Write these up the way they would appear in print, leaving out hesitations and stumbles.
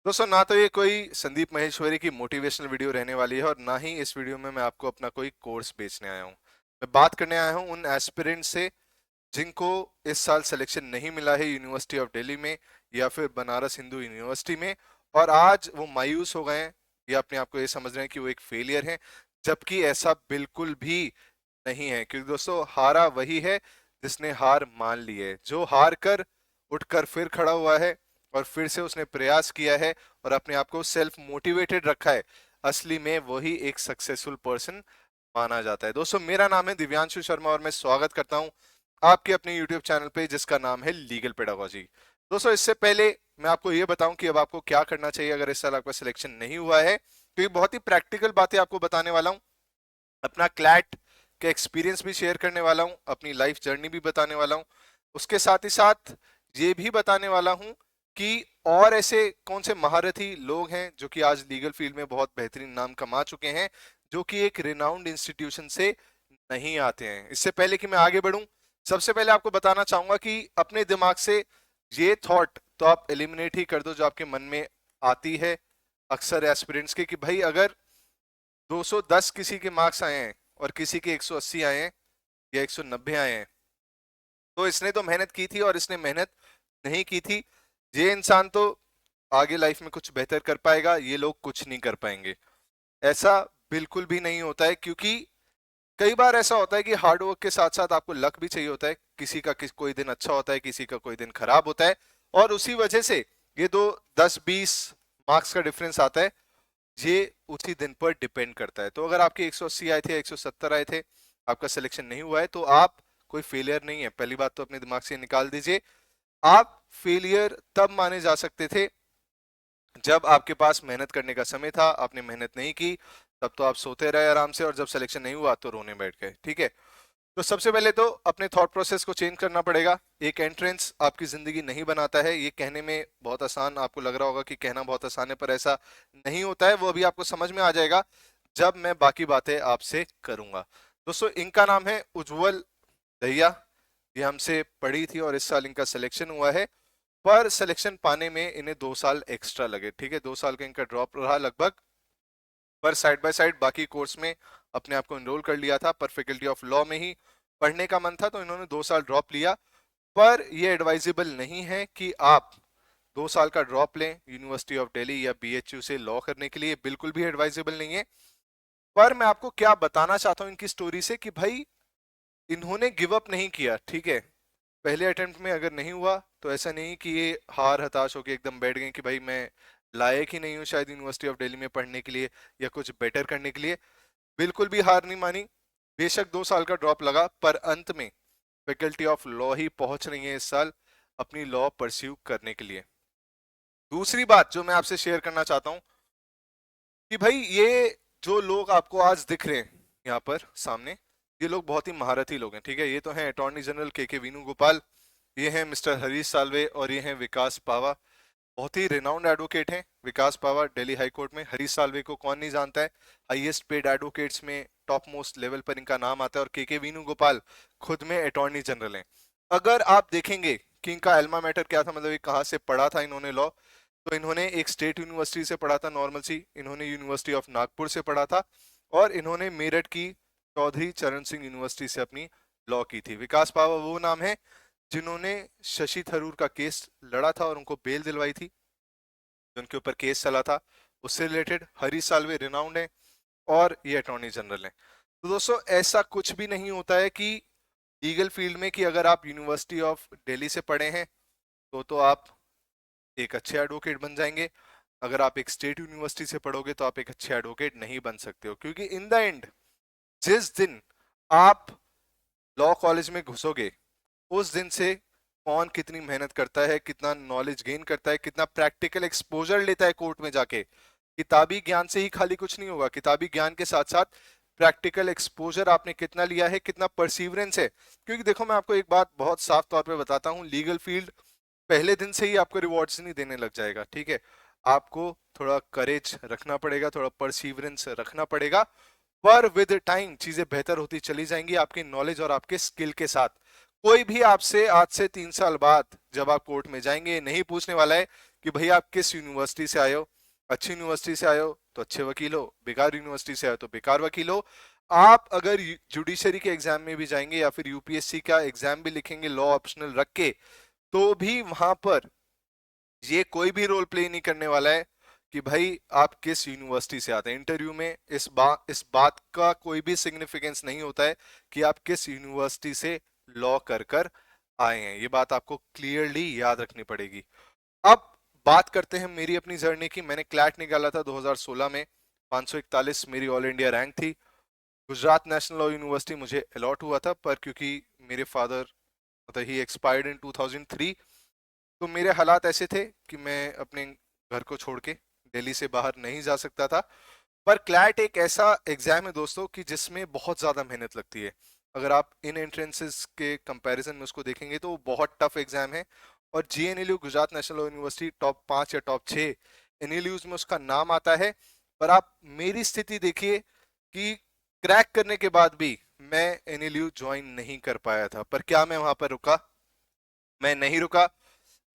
दोस्तों, ना तो ये कोई संदीप महेश्वरी की मोटिवेशनल वीडियो रहने वाली है और ना ही इस वीडियो में मैं आपको अपना कोई कोर्स बेचने आया हूँ। मैं बात करने आया हूँ उन एस्पिरेंट से जिनको इस साल सिलेक्शन नहीं मिला है यूनिवर्सिटी ऑफ दिल्ली में या फिर बनारस हिंदू यूनिवर्सिटी में, और आज वो मायूस हो गए हैं या अपने आप को ये समझ रहे हैं कि वो एक फेलियर है, जबकि ऐसा बिल्कुल भी नहीं है। क्योंकि दोस्तों, हारा वही है जिसने हार मान ली है, जो हार कर उठकर फिर खड़ा हुआ है और फिर से उसने प्रयास किया है और अपने आप को सेल्फ मोटिवेटेड रखा है। असली में वही एक सक्सेसफुल पर्सन माना जाता है। दोस्तों, मेरा नाम है दिव्यांशु शर्मा और मैं स्वागत करता हूं आपके अपने YouTube चैनल पे जिसका नाम है लीगल पेडागोजी। दोस्तों, इससे पहले मैं आपको ये बताऊं कि अब आपको क्या करना चाहिए अगर इस साल आपका सिलेक्शन नहीं हुआ है, तो ये बहुत ही प्रैक्टिकल बातें आपको बताने वाला हूं। अपना क्लैट के एक्सपीरियंस भी शेयर करने वाला हूं, अपनी लाइफ जर्नी भी बताने वाला हूं। उसके साथ ही साथ ये भी बताने वाला हूं कि और ऐसे कौन से महारथी लोग हैं जो कि आज लीगल फील्ड में बहुत बेहतरीन नाम कमा चुके हैं, जो कि एक रिनाउंड इंस्टीट्यूशन से नहीं आते हैं। इससे पहले कि मैं आगे बढ़ूं, सबसे पहले आपको बताना चाहूंगा कि अपने दिमाग से ये थॉट तो आप एलिमिनेट ही कर दो जो आपके मन में आती है अक्सर एस्पिरेंट्स के, कि भाई अगर 210 किसी के मार्क्स आए हैं और किसी के 180 आए हैं या 190 आए हैं, तो इसने तो मेहनत की थी और इसने मेहनत नहीं की थी। ये इंसान तो आगे लाइफ में कुछ बेहतर कर पाएगा, ये लोग कुछ नहीं कर पाएंगे। ऐसा बिल्कुल भी नहीं होता है, क्योंकि कई बार ऐसा होता है कि हार्ड वर्क के साथ साथ आपको लक भी चाहिए होता है। किसी का कोई दिन अच्छा होता है, किसी का कोई दिन खराब होता है, और उसी वजह से ये दो 10-20 मार्क्स का डिफरेंस आता है। ये उसी दिन पर डिपेंड करता है। तो अगर आपके 180 आए थे, 170 आए थे, आपका सिलेक्शन नहीं हुआ है, तो आप कोई फेलियर नहीं है। पहली बात तो अपने दिमाग से निकाल दीजिए। आप फेलियर तब माने जा सकते थे जब आपके पास मेहनत करने का समय था, आपने मेहनत नहीं की, तब तो आप सोते रहे आराम से, और जब सिलेक्शन नहीं हुआ तो रोने बैठ गए। ठीक है, तो सबसे पहले तो अपने थॉट प्रोसेस को चेंज करना पड़ेगा। एक एंट्रेंस आपकी जिंदगी नहीं बनाता है। ये कहने में बहुत आसान आपको लग रहा होगा कि कहना बहुत आसान है, पर ऐसा नहीं होता है। वो अभी आपको समझ में आ जाएगा जब मैं बाकी बातें आपसे करूंगा। दोस्तों, इनका नाम है उज्जवल दहिया। ये हमसे पढ़ी थी और इस साल इनका सिलेक्शन हुआ है, पर सिलेक्शन पाने में इन्हें 2 साल एक्स्ट्रा लगे। ठीक है, 2 साल का इनका ड्रॉप रहा लगभग, पर साइड बाय साइड बाकी कोर्स में अपने आप को एनरोल कर लिया था। पर फैकल्टी ऑफ लॉ में ही पढ़ने का मन था, तो इन्होंने 2 साल ड्रॉप लिया। पर यह एडवाइजेबल नहीं है कि आप 2 साल का ड्रॉप लें यूनिवर्सिटी ऑफ दिल्ली या बीएचयू से लॉ करने के लिए, बिल्कुल भी एडवाइजेबल नहीं है। पर मैं आपको क्या बताना चाहता हूं इनकी स्टोरी से, कि भाई इन्होंने गिव अप नहीं किया। ठीक है, पहले अटेम्प्ट में अगर नहीं हुआ तो ऐसा नहीं कि ये हार हताश होकर एकदम बैठ गए कि भाई मैं लायक ही नहीं हूँ शायद यूनिवर्सिटी ऑफ दिल्ली में पढ़ने के लिए या कुछ बेटर करने के लिए। बिल्कुल भी हार नहीं मानी। बेशक 2 साल का ड्रॉप लगा, पर अंत में फैकल्टी ऑफ लॉ ही पहुंच रही है इस साल अपनी लॉ परस्यू करने के लिए। दूसरी बात जो मैं आपसे शेयर करना चाहता हूं कि भाई ये जो लोग आपको आज दिख रहे हैं यहाँ पर सामने, ये लोग बहुत ही महारथी लोग हैं। ठीक है, ये तो हैं अटॉर्नी जनरल के वेणुगोपाल, ये हैं मिस्टर हरीश साल्वे, और ये हैं विकास पावा। बहुत ही रिनाउंड एडवोकेट हैं विकास पावा दिल्ली हाई कोर्ट में। हरीश साल्वे को कौन नहीं जानता है, हाईएस्ट पेड एडवोकेट्स में टॉप मोस्ट लेवल पर इनका नाम आता है। और के वेणुगोपाल खुद में अटॉर्नी जनरल हैं। अगर आप देखेंगे कि इनका एल्मा मैटर क्या था, मतलब ये कहाँ से पढ़ा था इन्होंने लॉ, तो इन्होंने एक स्टेट यूनिवर्सिटी से पढ़ा था नॉर्मल सी, इन्होंने यूनिवर्सिटी ऑफ नागपुर से पढ़ा था, और इन्होंने मेरठ की चौधरी चरण सिंह यूनिवर्सिटी से अपनी लॉ की थी। विकास पावा वो नाम है जिन्होंने शशि थरूर का केस लड़ा था और उनको बेल दिलवाई थी, उनके ऊपर केस चला था उससे रिलेटेड। हरीश साल्वे रिनाउंड है और ये अटॉर्नी जनरल है। तो दोस्तों, ऐसा कुछ भी नहीं होता है कि लीगल फील्ड में कि अगर आप यूनिवर्सिटी ऑफ दिल्ली से पढ़े हैं तो आप एक अच्छे एडवोकेट बन जाएंगे। अगर आप एक स्टेट यूनिवर्सिटी से पढ़ोगे तो आप एक अच्छे एडवोकेट नहीं बन सकते हो, क्योंकि इन द एंड जिस दिन आप लॉ कॉलेज में घुसोगे, उस दिन से कौन कितनी मेहनत करता है, कितना नॉलेज गेन करता है, कितना प्रैक्टिकल एक्सपोजर लेता है कोर्ट में जाके। किताबी ज्ञान से ही खाली कुछ नहीं होगा, किताबी ज्ञान के साथ साथ प्रैक्टिकल एक्सपोजर आपने कितना लिया है, कितना परसीवरेंस है। क्योंकि देखो, मैं आपको एक बात बहुत साफ तौर पे बताता हूँ, लीगल फील्ड पहले दिन से ही आपको रिवॉर्ड्स नहीं देने लग जाएगा। ठीक है, आपको थोड़ा करेज रखना पड़ेगा, थोड़ा परसीवरेंस रखना पड़ेगा, पर विद टाइम चीजें बेहतर होती चली जाएंगी आपकी नॉलेज और आपके स्किल के साथ। कोई भी आपसे आज से 3 साल बाद जब आप कोर्ट में जाएंगे नहीं पूछने वाला है कि भाई आप किस यूनिवर्सिटी से आए हो। अच्छी यूनिवर्सिटी से आए हो तो अच्छे वकील हो, बेकार यूनिवर्सिटी से आए हो तो बेकार वकील हो। आप अगर जुडिशरी के एग्जाम में भी जाएंगे या फिर यूपीएससी का एग्जाम भी लिखेंगे लॉ ऑप्शनल रख के, तो भी वहां पर ये कोई भी रोल प्ले नहीं करने वाला है कि भाई आप किस यूनिवर्सिटी से आते हैं। इंटरव्यू में इस बात का कोई भी सिग्निफिकेंस नहीं होता है कि आप किस यूनिवर्सिटी से लॉ कर कर आए हैं। ये बात आपको क्लियरली याद रखनी पड़ेगी। अब बात करते हैं मेरी अपनी जर्नी की। मैंने क्लैट निकाला था 2016 में, 541 मेरी ऑल इंडिया रैंक थी। गुजरात नेशनल लॉ यूनिवर्सिटी मुझे अलॉट हुआ था, पर क्योंकि मेरे फादर मतलब ही एक्सपायर्ड इन 2003, तो मेरे हालात ऐसे थे कि मैं अपने घर को छोड़ के दिल्ली से बाहर नहीं जा सकता था। पर क्लैट एक ऐसा एग्जाम है दोस्तों कि जिसमें बहुत ज़्यादा मेहनत लगती है। अगर आप इन एंट्रेंसेस के कंपैरिजन में उसको देखेंगे तो वो बहुत टफ एग्जाम है। और GNLU Gujarat national law university top 5 या टॉप 6 एनएलयूज में उसका नाम आता है। पर आप मेरी स्थिति देखिए कि क्रैक करने के बाद भी मैं एनएलयू ज्वाइन नहीं कर पाया था। पर क्या मैं वहां पर रुका? मैं नहीं रुका।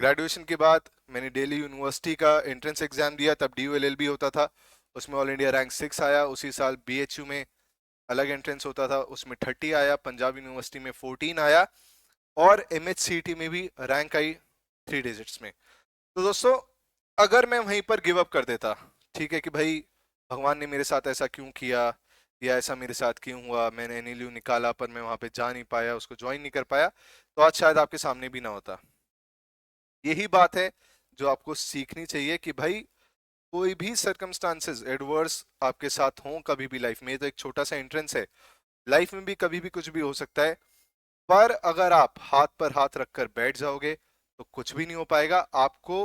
ग्रेजुएशन के बाद मैंने दिल्ली यूनिवर्सिटी का एंट्रेंस एग्जाम दिया, तब DULLB होता था, उसमें ऑल इंडिया रैंक 6 आया। उसी साल BHU में अलग एंट्रेंस होता था, उसमें 30 आया। पंजाब यूनिवर्सिटी में 14 आया। और MHCT में भी रैंक आई 3 डिजिट्स में। तो दोस्तों अगर मैं वहीं पर गिव अप कर देता, ठीक है कि भाई भगवान ने मेरे साथ ऐसा क्यों किया या ऐसा मेरे साथ क्यों हुआ, मैंने एनएलयू निकाला पर मैं वहां पे जा नहीं पाया, उसको ज्वाइन नहीं कर पाया, तो आज शायद आपके सामने भी ना होता। यही बात है जो आपको सीखनी चाहिए कि भाई कोई भी सर्कमस्टांसेस एडवर्स आपके साथ हों कभी भी लाइफ में, तो एक छोटा सा एंट्रेंस है, लाइफ में भी कभी भी कुछ भी हो सकता है। पर अगर आप हाथ पर हाथ रखकर बैठ जाओगे तो कुछ भी नहीं हो पाएगा। आपको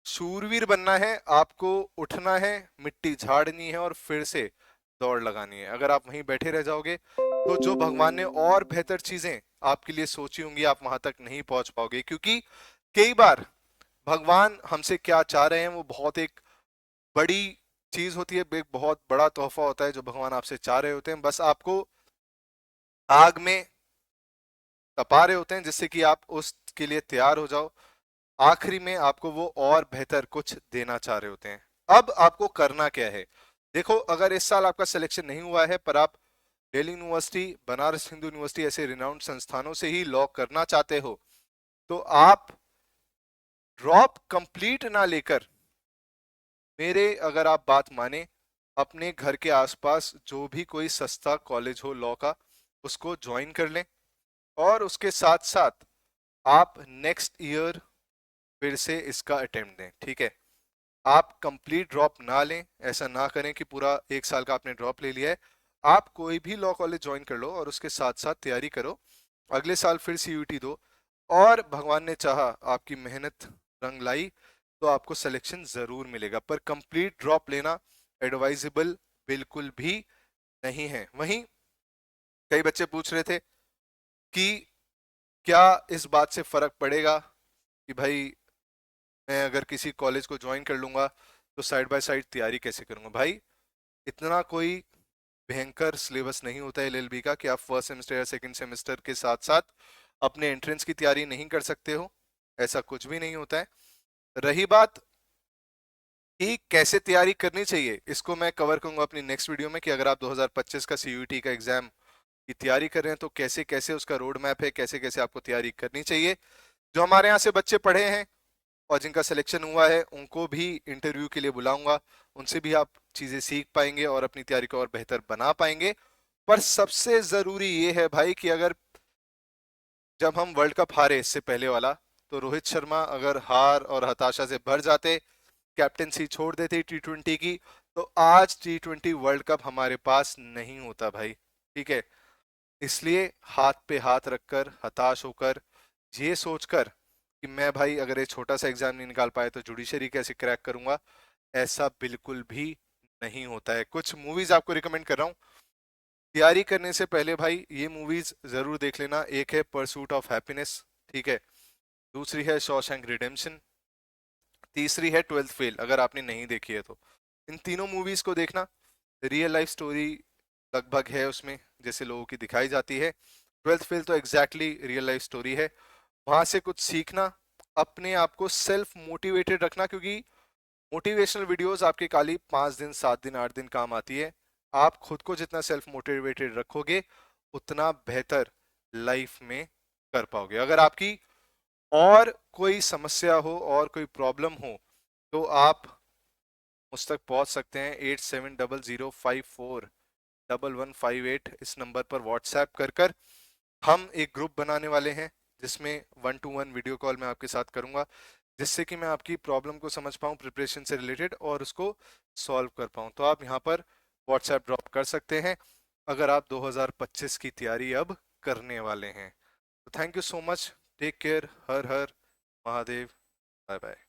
शूरवीर बनना है, आपको उठना है, मिट्टी झाड़नी है और फिर से दौड़ लगानी है। अगर आप वहीं बैठे रह जाओगे तो जो भगवान ने और बेहतर चीजें आपके लिए सोची होंगी आप वहां तक नहीं पहुंच पाओगे। क्योंकि कई बार भगवान हमसे क्या चाह रहे हैं वो बहुत एक बड़ी चीज होती है, एक बहुत बड़ा तोहफा होता है जो भगवान आपसे चाह रहे होते हैं। बस आपको आग में तपा रहे होते हैं जिससे कि आप उसके लिए तैयार हो जाओ। आखिरी में आपको वो और बेहतर कुछ देना चाह रहे होते हैं। अब आपको करना क्या है? देखो, अगर इस साल आपका सिलेक्शन नहीं हुआ है पर आप दिल्ली यूनिवर्सिटी, बनारस हिंदू यूनिवर्सिटी ऐसे रिनाउंड संस्थानों से ही लॉ करना चाहते हो, तो आप ड्रॉप कंप्लीट ना लेकर, मेरे अगर आप बात माने, अपने घर के आसपास जो भी कोई सस्ता कॉलेज हो लॉ का उसको ज्वाइन कर लें। और उसके साथ साथ आप नेक्स्ट ईयर फिर से इसका अटेम्प्ट दें। ठीक है, आप कंप्लीट ड्रॉप ना लें, ऐसा ना करें कि पूरा एक साल का आपने ड्रॉप ले लिया है। आप कोई भी लॉ कॉलेज ज्वाइन कर लो और उसके साथ साथ तैयारी करो, अगले साल फिर CUT दो, और भगवान ने चाहा आपकी मेहनत रंग लाई तो आपको सिलेक्शन जरूर मिलेगा। पर कंप्लीट ड्रॉप लेना एडवाइजेबल बिल्कुल भी नहीं है। वहीं कई बच्चे पूछ रहे थे कि क्या इस बात से फर्क पड़ेगा कि भाई मैं अगर किसी कॉलेज को ज्वाइन कर लूंगा तो साइड बाय साइड तैयारी कैसे करूंगा? भाई इतना कोई भयंकर सिलेबस नहीं होता है LLB का कि आप फर्स्ट सेमेस्टर या सेकंड सेमेस्टर के साथ साथ अपने एंट्रेंस की तैयारी नहीं कर सकते हो। ऐसा कुछ भी नहीं होता है। रही बात कि कैसे तैयारी करनी चाहिए, इसको मैं कवर करूंगा अपनी नेक्स्ट वीडियो में कि अगर आप 2025 का CUT का एग्जाम की तैयारी कर रहे हैं तो कैसे कैसे उसका रोड मैप है, कैसे कैसे आपको तैयारी करनी चाहिए। जो हमारे यहाँ से बच्चे पढ़े हैं और जिनका सिलेक्शन हुआ है उनको भी इंटरव्यू के लिए बुलाऊंगा, उनसे भी आप चीजें सीख पाएंगे और अपनी तैयारी को और बेहतर बना पाएंगे। पर सबसे जरूरी ये है भाई कि अगर जब हम वर्ल्ड कप हारे इससे पहले वाला, तो रोहित शर्मा अगर हार और हताशा से भर जाते, कैप्टेंसी छोड़ देते T20 की, तो आज T20 वर्ल्ड कप हमारे पास नहीं होता भाई। ठीक है, इसलिए हाथ पे हाथ रखकर, हताश होकर, ये सोचकर कि मैं भाई अगर ये छोटा सा एग्जाम नहीं निकाल पाया तो जुडिशरी कैसे क्रैक करूंगा, ऐसा बिल्कुल भी नहीं होता है। कुछ मूवीज आपको रिकमेंड कर रहा हूँ तैयारी करने से पहले भाई, ये मूवीज जरूर देख लेना। एक है परसूट ऑफ हैप्पीनेस, ठीक है, दूसरी है शॉशैंक रिडेम्पशन, तीसरी है 12th फेल अगर आपने नहीं देखी है तो। इन तीनों मूवीज को देखना, रियल लाइफ स्टोरी लगभग है उसमें जैसे लोगों की दिखाई जाती है। 12th फेल तो एग्जैक्टली रियल लाइफ स्टोरी है, वहां से कुछ सीखना अपने आप को सेल्फ मोटिवेटेड रखना, क्योंकि मोटिवेशनल वीडियोस आपके खाली 5 दिन 7 दिन 8 दिन काम आती है। आप खुद को जितना सेल्फ मोटिवेटेड रखोगे उतना बेहतर लाइफ में कर पाओगे। अगर आपकी और कोई समस्या हो और कोई प्रॉब्लम हो तो आप मुझ तक पहुंच सकते हैं 8700541158 इस नंबर पर व्हाट्सएप कर हम एक ग्रुप बनाने वाले हैं जिसमें 1-to-1 वीडियो कॉल मैं आपके साथ करूंगा, जिससे कि मैं आपकी प्रॉब्लम को समझ पाऊँ प्रिपरेशन से रिलेटेड और उसको सॉल्व कर पाऊँ। तो आप यहाँ पर व्हाट्सएप ड्रॉप कर सकते हैं अगर आप 2025 की तैयारी अब करने वाले हैं। तो thank you so much, take care, हर हर महादेव, बाय बाय।